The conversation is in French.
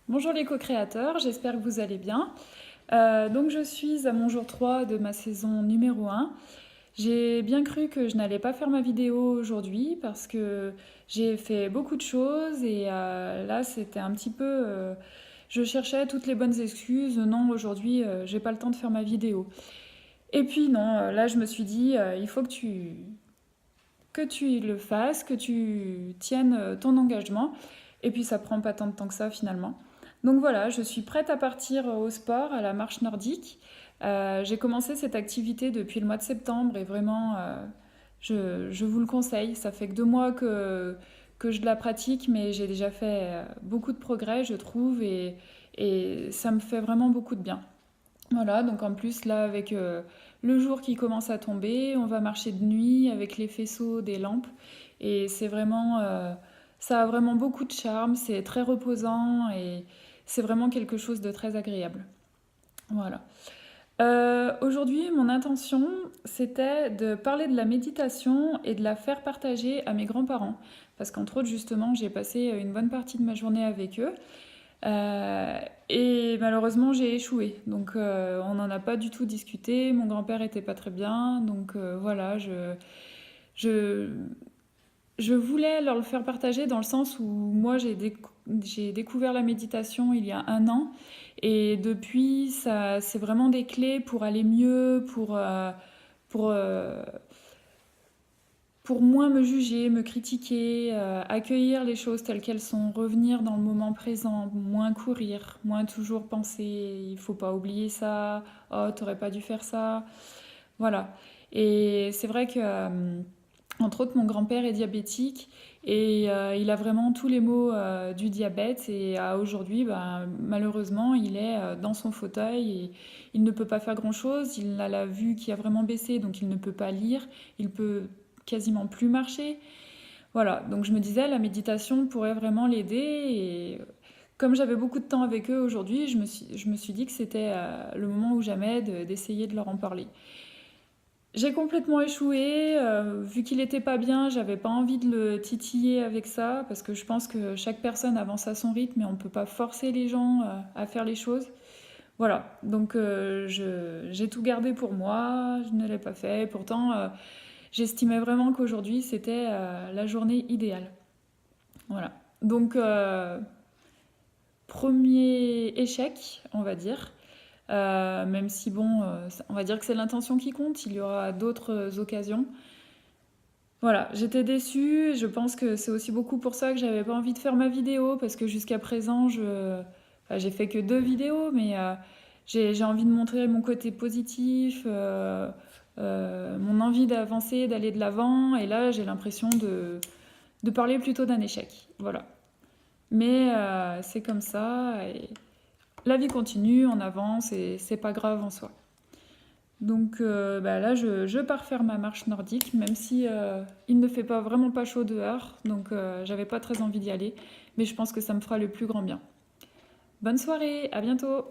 Bonjour les co-créateurs, j'espère que vous allez bien. Donc je suis à mon jour 3 de ma saison numéro 1. J'ai bien cru que je n'allais pas faire ma vidéo aujourd'hui parce que j'ai fait beaucoup de choses et là c'était un petit peu... je cherchais toutes les bonnes excuses. Non, aujourd'hui j'ai pas le temps de faire ma vidéo. Et puis non, là je me suis dit il faut que tu le fasses, que tu tiennes ton engagement. Et puis ça prend pas tant de temps que ça finalement. Donc voilà, je suis prête à partir au sport, à la marche nordique. J'ai commencé cette activité depuis le mois de septembre et vraiment, je vous le conseille. Ça fait que 2 mois que je la pratique, mais j'ai déjà fait beaucoup de progrès, je trouve, et ça me fait vraiment beaucoup de bien. Voilà, donc en plus là avec le jour qui commence à tomber, on va marcher de nuit avec les faisceaux des lampes et c'est vraiment ça a vraiment beaucoup de charme, c'est très reposant et c'est vraiment quelque chose de très agréable. Voilà. Aujourd'hui, mon intention, c'était de parler de la méditation et de la faire partager à mes grands-parents. Parce qu'entre autres, justement, j'ai passé une bonne partie de ma journée avec eux. Euh, et malheureusement, j'ai échoué. Donc, on n'en a pas du tout discuté. Mon grand-père était pas très bien. Donc, voilà, je, je voulais leur le faire partager dans le sens où moi, j'ai découvert la méditation il y a un an. Et depuis, ça, c'est vraiment des clés pour aller mieux, pour, euh, pour moins me juger, me critiquer, accueillir les choses telles qu'elles sont, revenir dans le moment présent, moins courir, moins toujours penser il faut pas oublier ça, oh t'aurais pas dû faire ça, voilà. Et c'est vrai que entre autres mon grand-père est diabétique et il a vraiment tous les maux du diabète et aujourd'hui ben, malheureusement il est dans son fauteuil et il ne peut pas faire grand-chose, il a la vue qui a vraiment baissé donc il ne peut pas lire, il peut quasiment plus marcher. Voilà, donc je me disais, la méditation pourrait vraiment l'aider. Et comme j'avais beaucoup de temps avec eux aujourd'hui, je me suis dit que c'était le moment ou jamais d'essayer de leur en parler. J'ai complètement échoué, vu qu'il était pas bien, j'avais pas envie de le titiller avec ça, parce que je pense que chaque personne avance à son rythme et on peut pas forcer les gens à faire les choses. Voilà, donc j'ai tout gardé pour moi, je ne l'ai pas fait, pourtant j'estimais vraiment qu'aujourd'hui c'était la journée idéale. Voilà. Donc, premier échec, on va dire. Même si, bon, on va dire que c'est l'intention qui compte, il y aura d'autres occasions. Voilà, j'étais déçue. Je pense que c'est aussi beaucoup pour ça que j'avais pas envie de faire ma vidéo, parce que jusqu'à présent, enfin, j'ai fait que 2 vidéos, mais j'ai envie de montrer mon côté positif, mon envie d'avancer, d'aller de l'avant. Et là, j'ai l'impression de parler plutôt d'un échec. Voilà. Mais c'est comme ça, et la vie continue, on avance, et c'est pas grave en soi. Donc bah là, je pars faire ma marche nordique, même si il ne fait pas vraiment pas chaud dehors, donc j'avais pas très envie d'y aller, mais je pense que ça me fera le plus grand bien. Bonne soirée, à bientôt!